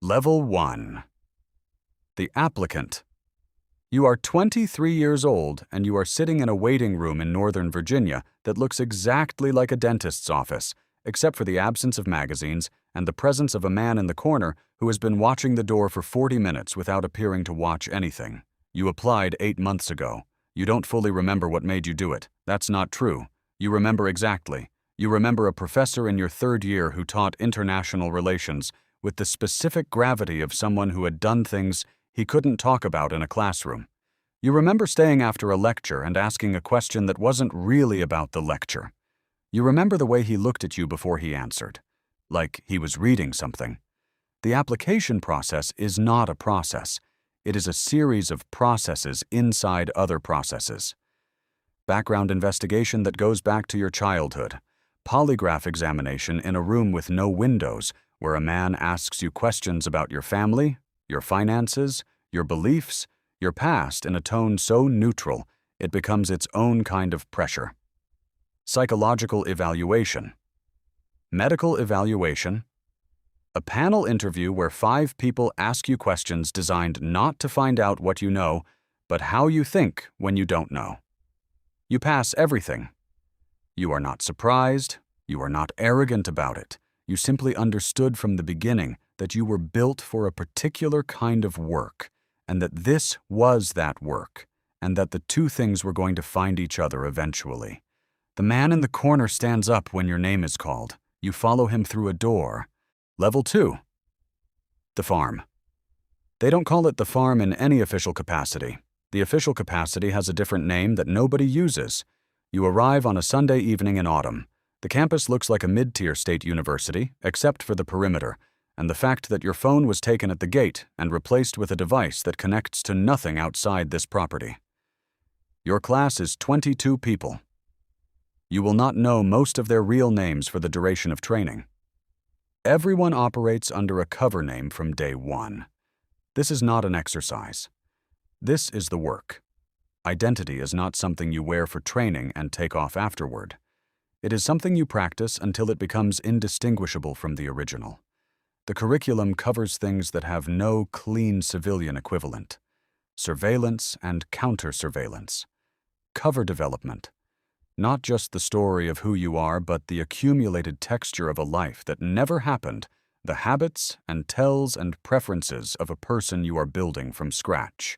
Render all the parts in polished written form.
Level 1. The applicant. You are 23 years old and you are sitting in a waiting room in Northern Virginia that looks exactly like a dentist's office, except for the absence of magazines and the presence of a man in the corner who has been watching the door for 40 minutes without appearing to watch anything. You applied 8 months ago. You don't fully remember what made you do it. That's not true. You remember exactly. You remember a professor in your 3rd year who taught international relations with the specific gravity of someone who had done things he couldn't talk about in a classroom. You remember staying after a lecture and asking a question that wasn't really about the lecture. You remember the way he looked at you before he answered, like he was reading something. The application process is not a process. It is a series of processes inside other processes. Background investigation that goes back to your childhood. Polygraph examination in a room with no windows, where a man asks you questions about your family, your finances, your beliefs, your past in a tone so neutral it becomes its own kind of pressure. Psychological evaluation. Medical evaluation. A panel interview where 5 people ask you questions designed not to find out what you know, but how you think when you don't know. You pass everything. You are not surprised. You are not arrogant about it. You simply understood from the beginning that you were built for a particular kind of work, and that this was that work, and that the two things were going to find each other eventually. The man in the corner stands up when your name is called. You follow him through a door. Level 2. The farm. They don't call it the farm in any official capacity. The official capacity has a different name that nobody uses. You arrive on a Sunday evening in autumn. The campus looks like a mid-tier state university, except for the perimeter, and the fact that your phone was taken at the gate and replaced with a device that connects to nothing outside this property. Your class is 22 people. You will not know most of their real names for the duration of training. Everyone operates under a cover name from day 1. This is not an exercise. This is the work. Identity is not something you wear for training and take off afterward. It is something you practice until it becomes indistinguishable from the original. The curriculum covers things that have no clean civilian equivalent. Surveillance and counter-surveillance. Cover development. Not just the story of who you are, but the accumulated texture of a life that never happened, the habits and tells and preferences of a person you are building from scratch.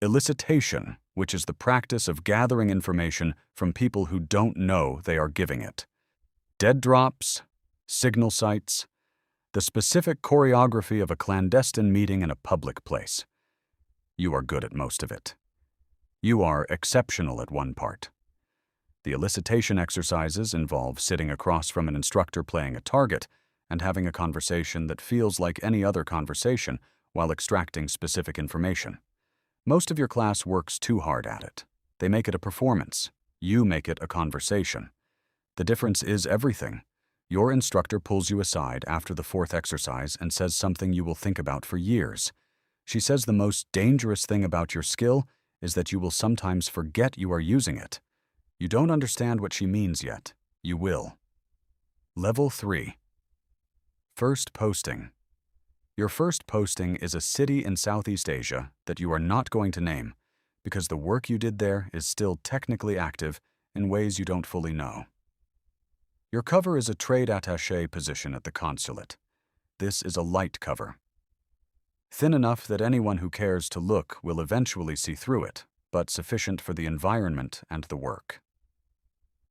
Elicitation, which is the practice of gathering information from people who don't know they are giving it. Dead drops, signal sites, the specific choreography of a clandestine meeting in a public place. You are good at most of it. You are exceptional at one part. The elicitation exercises involve sitting across from an instructor playing a target and having a conversation that feels like any other conversation while extracting specific information. Most of your class works too hard at it. They make it a performance. You make it a conversation. The difference is everything. Your instructor pulls you aside after the 4th exercise and says something you will think about for years. She says the most dangerous thing about your skill is that you will sometimes forget you are using it. You don't understand what she means yet. You will. Level 3. First posting. Your first posting is a city in Southeast Asia that you are not going to name because the work you did there is still technically active in ways you don't fully know. Your cover is a trade attaché position at the consulate. This is a light cover. Thin enough that anyone who cares to look will eventually see through it, but sufficient for the environment and the work.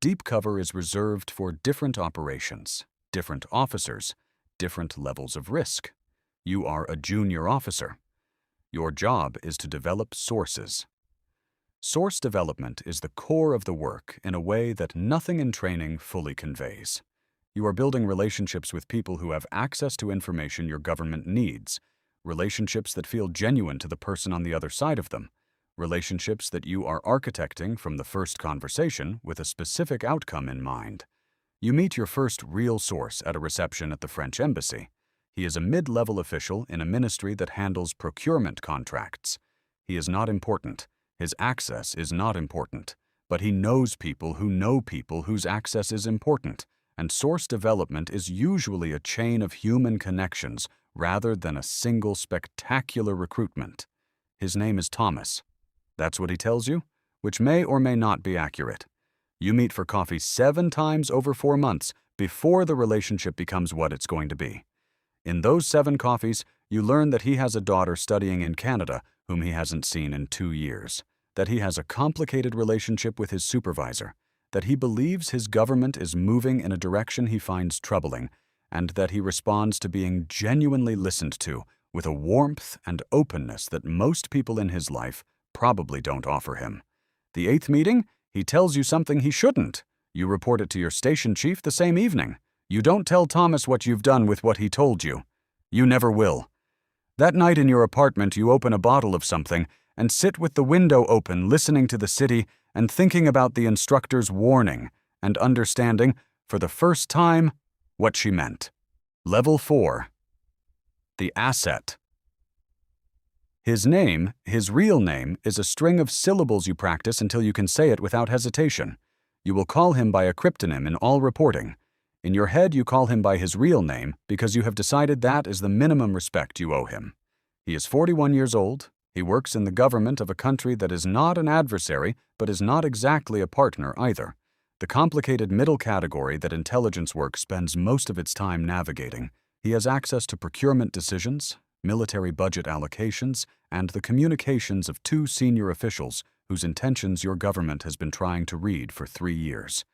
Deep cover is reserved for different operations, different officers, different levels of risk. You are a junior officer. Your job is to develop sources. Source development is the core of the work in a way that nothing in training fully conveys. You are building relationships with people who have access to information your government needs, relationships that feel genuine to the person on the other side of them, relationships that you are architecting from the first conversation with a specific outcome in mind. You meet your first real source at a reception at the French embassy. He is a mid-level official in a ministry that handles procurement contracts. He is not important. His access is not important. But he knows people who know people whose access is important, and source development is usually a chain of human connections rather than a single spectacular recruitment. His name is Thomas. That's what he tells you, which may or may not be accurate. You meet for coffee 7 times over 4 months before the relationship becomes what it's going to be. In those 7 coffees, you learn that he has a daughter studying in Canada whom he hasn't seen in 2 years, that he has a complicated relationship with his supervisor, that he believes his government is moving in a direction he finds troubling, and that he responds to being genuinely listened to with a warmth and openness that most people in his life probably don't offer him. The 8th meeting, he tells you something he shouldn't. You report it to your station chief the same evening. You don't tell Thomas what you've done with what he told you. You never will. That night in your apartment, you open a bottle of something and sit with the window open, listening to the city and thinking about the instructor's warning and understanding, for the first time, what she meant. Level 4. The asset. His name, his real name, is a string of syllables you practice until you can say it without hesitation. You will call him by a cryptonym in all reporting. In your head, you call him by his real name because you have decided that is the minimum respect you owe him. He is 41 years old. He works in the government of a country that is not an adversary, but is not exactly a partner either. The complicated middle category that intelligence work spends most of its time navigating. He has access to procurement decisions, military budget allocations, and the communications of 2 senior officials whose intentions your government has been trying to read for 3 years.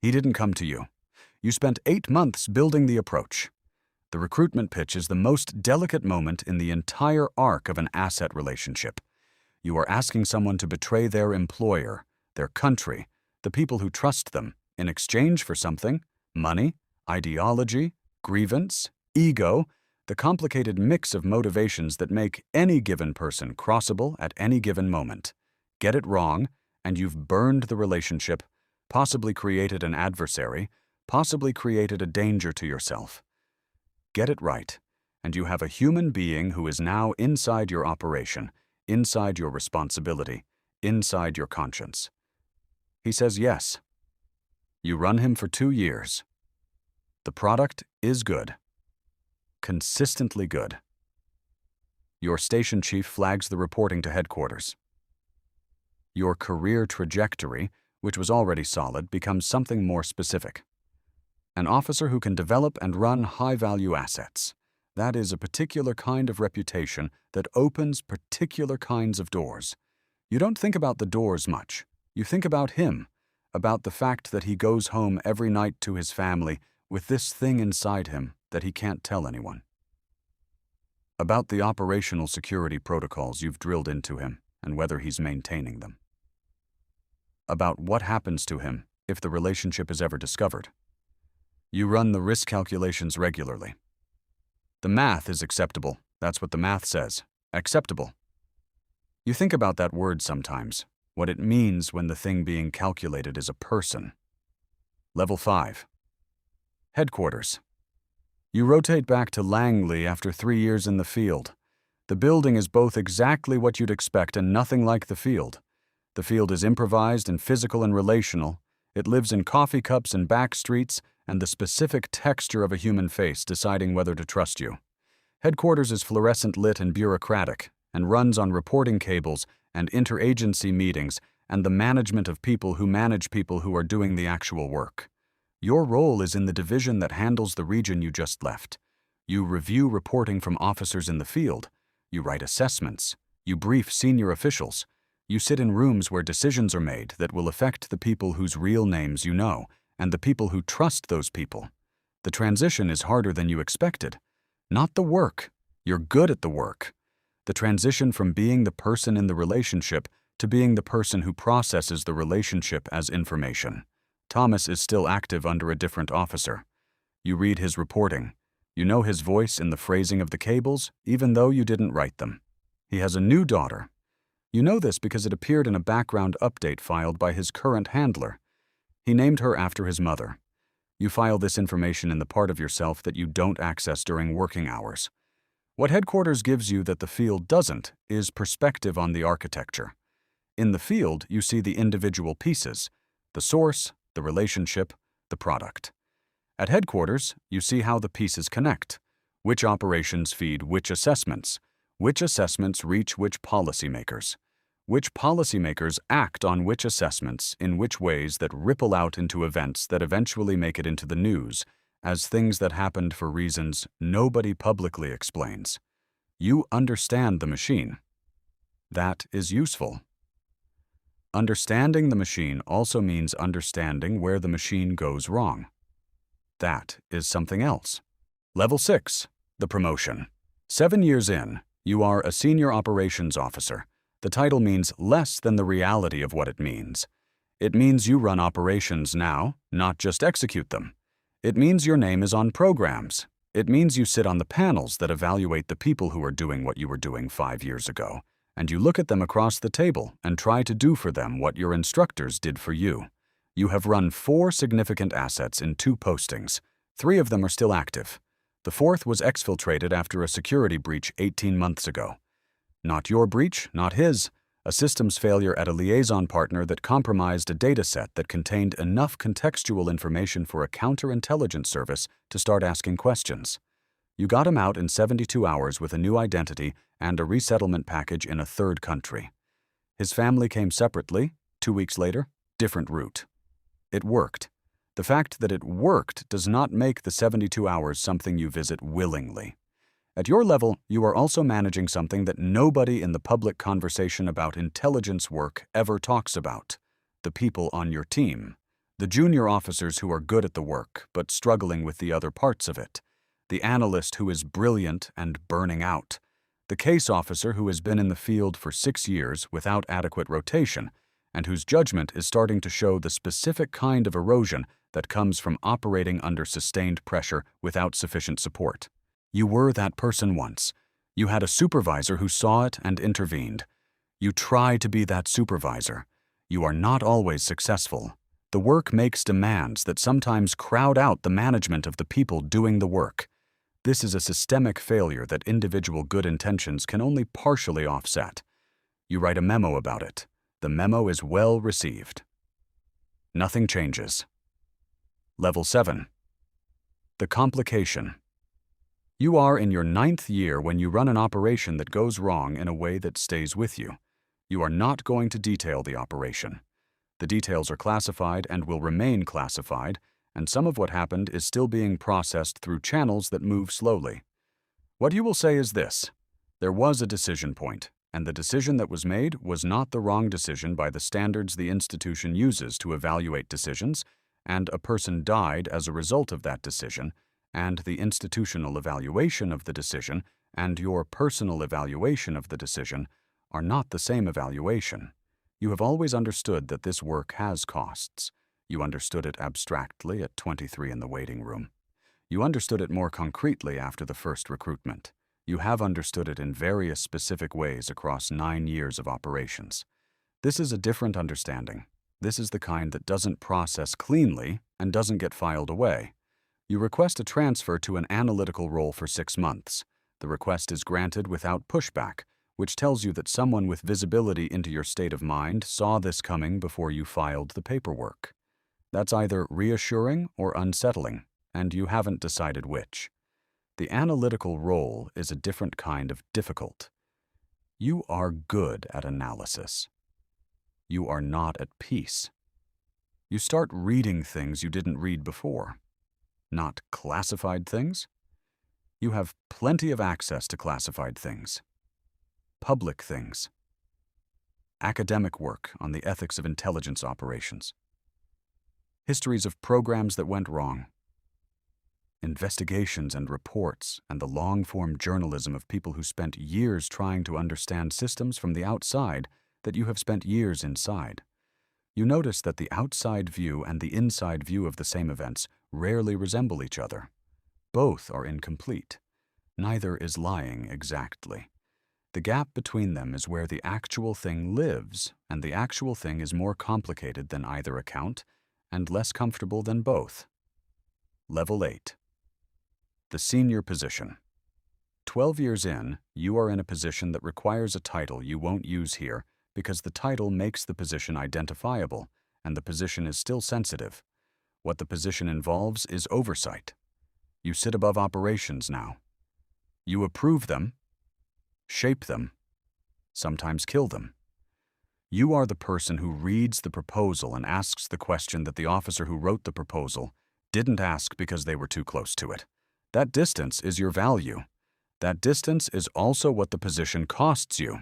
He didn't come to you. You spent 8 months building the approach. The recruitment pitch is the most delicate moment in the entire arc of an asset relationship. You are asking someone to betray their employer, their country, the people who trust them, in exchange for something: money, ideology, grievance, ego, the complicated mix of motivations that make any given person crossable at any given moment. Get it wrong, and you've burned the relationship, possibly created an adversary, possibly created a danger to yourself. Get it right, and you have a human being who is now inside your operation, inside your responsibility, inside your conscience. He says yes. You run him for 2 years. The product is good. Consistently good. Your station chief flags the reporting to headquarters. Your career trajectory, which was already solid, becomes something more specific. An officer who can develop and run high-value assets. That is a particular kind of reputation that opens particular kinds of doors. You don't think about the doors much. You think about him, about the fact that he goes home every night to his family with this thing inside him that he can't tell anyone. About the operational security protocols you've drilled into him and whether he's maintaining them. About what happens to him if the relationship is ever discovered. You run the risk calculations regularly. The math is acceptable. That's what the math says. Acceptable. You think about that word sometimes, what it means when the thing being calculated is a person. Level 5. Headquarters. You rotate back to Langley after 3 years in the field. The building is both exactly what you'd expect and nothing like the field. The field is improvised and physical and relational. It lives in coffee cups and back streets and the specific texture of a human face deciding whether to trust you. Headquarters is fluorescent lit and bureaucratic and runs on reporting cables and interagency meetings and the management of people who manage people who are doing the actual work. Your role is in the division that handles the region you just left. You review reporting from officers in the field. You write assessments. You brief senior officials. You sit in rooms where decisions are made that will affect the people whose real names you know and the people who trust those people. The transition is harder than you expected. Not the work. You're good at the work. The transition from being the person in the relationship to being the person who processes the relationship as information. Thomas is still active under a different officer. You read his reporting. You know his voice in the phrasing of the cables, even though you didn't write them. He has a new daughter. You know this because it appeared in a background update filed by his current handler. He named her after his mother. You file this information in the part of yourself that you don't access during working hours. What headquarters gives you that the field doesn't is perspective on the architecture. In the field, you see the individual pieces, the source, the relationship, the product. At headquarters, you see how the pieces connect, Which operations feed which assessments? Which assessments reach which policymakers? Which policymakers act on which assessments in which ways that ripple out into events that eventually make it into the news as things that happened for reasons nobody publicly explains? You understand the machine. That is useful. Understanding the machine also means understanding where the machine goes wrong. That is something else. Level 6, the promotion. 7 years in, you are a senior operations officer. The title means less than the reality of what it means. It means you run operations now, not just execute them. It means your name is on programs. It means you sit on the panels that evaluate the people who are doing what you were doing 5 years ago, and you look at them across the table and try to do for them what your instructors did for you. You have run 4 significant assets in 2 postings. 3 of them are still active. The 4th was exfiltrated after a security breach 18 months ago. Not your breach, not his. A systems failure at a liaison partner that compromised a data set that contained enough contextual information for a counterintelligence service to start asking questions. You got him out in 72 hours with a new identity and a resettlement package in a 3rd country. His family came separately. 2 weeks later, different route. It worked. The fact that it worked does not make the 72 hours something you visit willingly. At your level, you are also managing something that nobody in the public conversation about intelligence work ever talks about: the people on your team, the junior officers who are good at the work but struggling with the other parts of it, the analyst who is brilliant and burning out, the case officer who has been in the field for 6 years without adequate rotation and whose judgment is starting to show the specific kind of erosion that comes from operating under sustained pressure without sufficient support. You were that person once. You had a supervisor who saw it and intervened. You try to be that supervisor. You are not always successful. The work makes demands that sometimes crowd out the management of the people doing the work. This is a systemic failure that individual good intentions can only partially offset. You write a memo about it. The memo is well received. Nothing changes. Level 7. The complication. You are in your 9th year when you run an operation that goes wrong in a way that stays with you. You are not going to detail the operation. The details are classified and will remain classified, and some of what happened is still being processed through channels that move slowly. What you will say is this: there was a decision point, and the decision that was made was not the wrong decision by the standards the institution uses to evaluate decisions, and a person died as a result of that decision, and the institutional evaluation of the decision and your personal evaluation of the decision are not the same evaluation. You have always understood that this work has costs. You understood it abstractly at 23 in the waiting room. You understood it more concretely after the first recruitment. You have understood it in various specific ways across 9 years of operations. This is a different understanding. This is the kind that doesn't process cleanly and doesn't get filed away. You request a transfer to an analytical role for 6 months. The request is granted without pushback, which tells you that someone with visibility into your state of mind saw this coming before you filed the paperwork. That's either reassuring or unsettling, and you haven't decided which. The analytical role is a different kind of difficult. You are good at analysis. You are not at peace. You start reading things you didn't read before. Not classified things. You have plenty of access to classified things. Public things. Academic work on the ethics of intelligence operations. Histories of programs that went wrong. Investigations and reports and the long-form journalism of people who spent years trying to understand systems from the outside that you have spent years inside. You notice that the outside view and the inside view of the same events rarely resemble each other. Both are incomplete. Neither is lying exactly. The gap between them is where the actual thing lives, and the actual thing is more complicated than either account and less comfortable than both. Level 8. The senior position. 12 years in, you are in a position that requires a title you won't use here because the title makes the position identifiable, and the position is still sensitive. What the position involves is oversight. You sit above operations now. You approve them, shape them, sometimes kill them. You are the person who reads the proposal and asks the question that the officer who wrote the proposal didn't ask because they were too close to it. That distance is your value. That distance is also what the position costs you.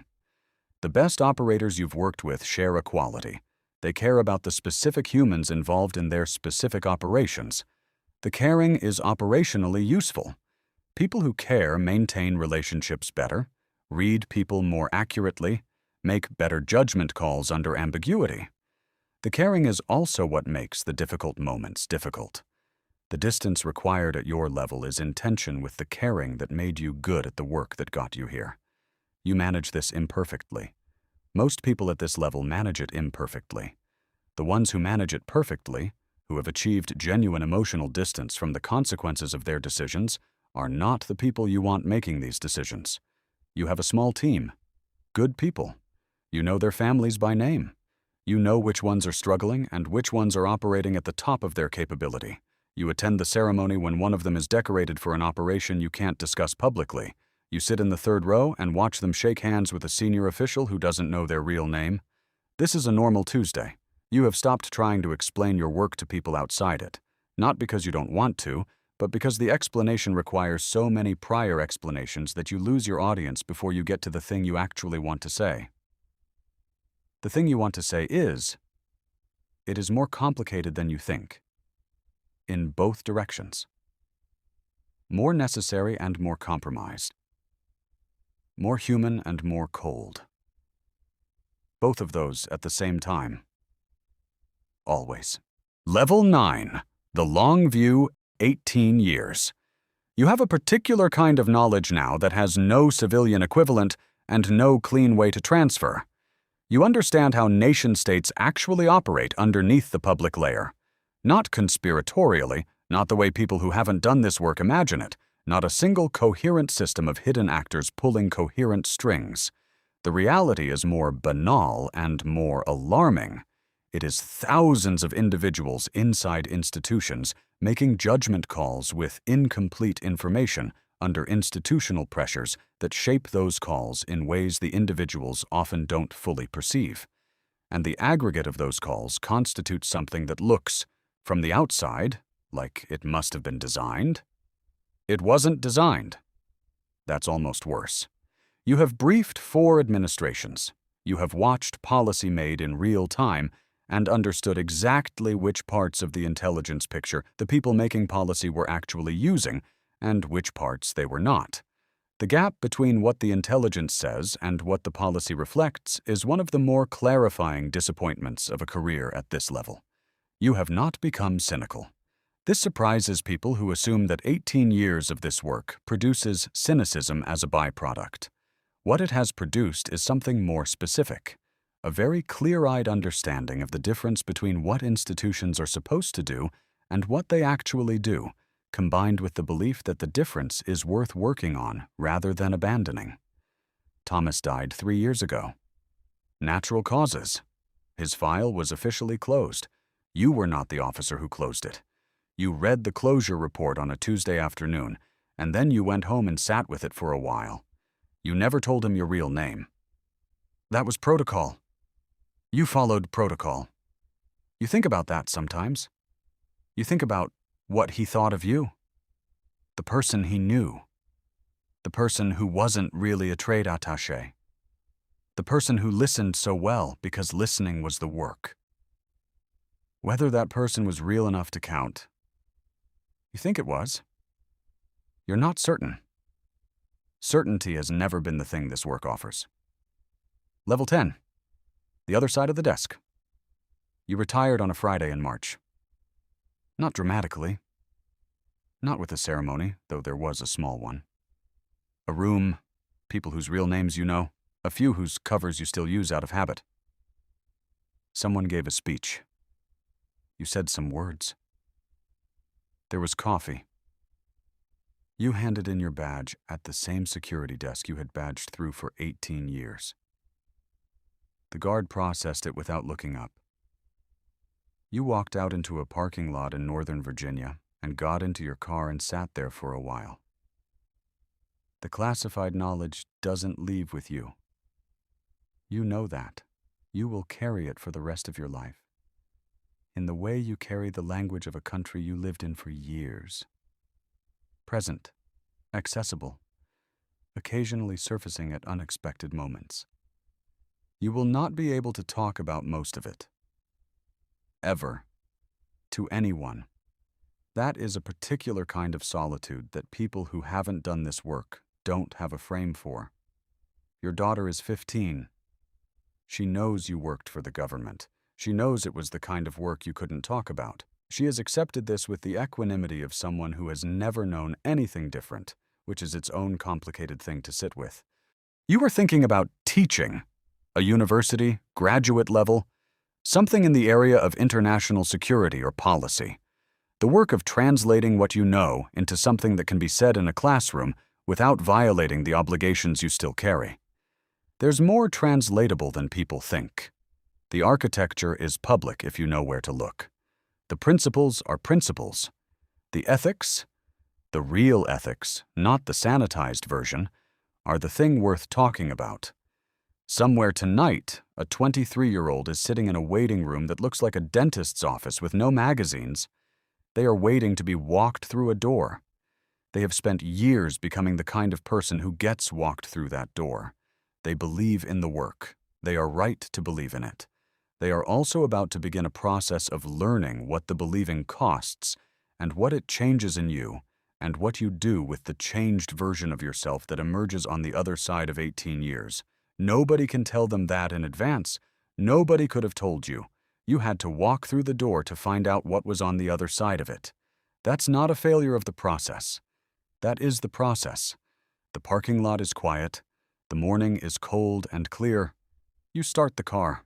The best operators you've worked with share a quality. They care about the specific humans involved in their specific operations. The caring is operationally useful. People who care maintain relationships better, read people more accurately, make better judgment calls under ambiguity. The caring is also what makes the difficult moments difficult. The distance required at your level is in tension with the caring that made you good at the work that got you here. You manage this imperfectly. Most people at this level manage it imperfectly. The ones who manage it perfectly, who have achieved genuine emotional distance from the consequences of their decisions, are not the people you want making these decisions. You have a small team. Good people. You know their families by name. You know which ones are struggling and which ones are operating at the top of their capability. You attend the ceremony when one of them is decorated for an operation you can't discuss publicly. You sit in the third row and watch them shake hands with a senior official who doesn't know their real name. This is a normal Tuesday. You have stopped trying to explain your work to people outside it, not because you don't want to, but because the explanation requires so many prior explanations that you lose your audience before you get to the thing you actually want to say. The thing you want to say is, it is more complicated than you think. In both directions. More necessary and more compromised. More human and more cold. Both of those at the same time. Always. Level 9. The long view, 18 years. You have a particular kind of knowledge now that has no civilian equivalent and no clean way to transfer. You understand how nation-states actually operate underneath the public layer. Not conspiratorially, not the way people who haven't done this work imagine it, not a single coherent system of hidden actors pulling coherent strings. The reality is more banal and more alarming. It is thousands of individuals inside institutions making judgment calls with incomplete information under institutional pressures that shape those calls in ways the individuals often don't fully perceive. And the aggregate of those calls constitutes something that looks, from the outside, like it must have been designed. It wasn't designed. That's almost worse. You have briefed 4 administrations. You have watched policy made in real time and understood exactly which parts of the intelligence picture the people making policy were actually using and which parts they were not. The gap between what the intelligence says and what the policy reflects is one of the more clarifying disappointments of a career at this level. You have not become cynical. This surprises people who assume that 18 years of this work produces cynicism as a byproduct. What it has produced is something more specific, a very clear-eyed understanding of the difference between what institutions are supposed to do and what they actually do, combined with the belief that the difference is worth working on rather than abandoning. Thomas died 3 years ago. Natural causes. His file was officially closed. You were not the officer who closed it. You read the closure report on a Tuesday afternoon, and then you went home and sat with it for a while. You never told him your real name. That was protocol. You followed protocol. You think about that sometimes. You think about what he thought of you. The person he knew. The person who wasn't really a trade attaché. The person who listened so well because listening was the work. Whether that person was real enough to count. You think it was. You're not certain. Certainty has never been the thing this work offers. Level 10. The other side of the desk. You retired on a Friday in March. Not dramatically. Not with a ceremony, though there was a small one. A room, people whose real names you know, a few whose covers you still use out of habit. Someone gave a speech. You said some words. There was coffee. You handed in your badge at the same security desk you had badged through for 18 years. The guard processed it without looking up. You walked out into a parking lot in Northern Virginia and got into your car and sat there for a while. The classified knowledge doesn't leave with you. You know that. You will carry it for the rest of your life, in the way you carry the language of a country you lived in for years. Present, accessible, occasionally surfacing at unexpected moments. You will not be able to talk about most of it. Ever. To anyone. That is a particular kind of solitude that people who haven't done this work don't have a frame for. Your daughter is 15. She knows you worked for the government. She knows it was the kind of work you couldn't talk about. She has accepted this with the equanimity of someone who has never known anything different, which is its own complicated thing to sit with. You are thinking about teaching. A university, graduate level, something in the area of international security or policy. The work of translating what you know into something that can be said in a classroom without violating the obligations you still carry. There's more translatable than people think. The architecture is public if you know where to look. The principles are principles. The ethics, the real ethics, not the sanitized version, are the thing worth talking about. Somewhere tonight, a 23-year-old is sitting in a waiting room that looks like a dentist's office with no magazines. They are waiting to be walked through a door. They have spent years becoming the kind of person who gets walked through that door. They believe in the work. They are right to believe in it. They are also about to begin a process of learning what the believing costs and what it changes in you and what you do with the changed version of yourself that emerges on the other side of 18 years. Nobody can tell them that in advance. Nobody could have told you. You had to walk through the door to find out what was on the other side of it. That's not a failure of the process. That is the process. The parking lot is quiet. The morning is cold and clear. You start the car.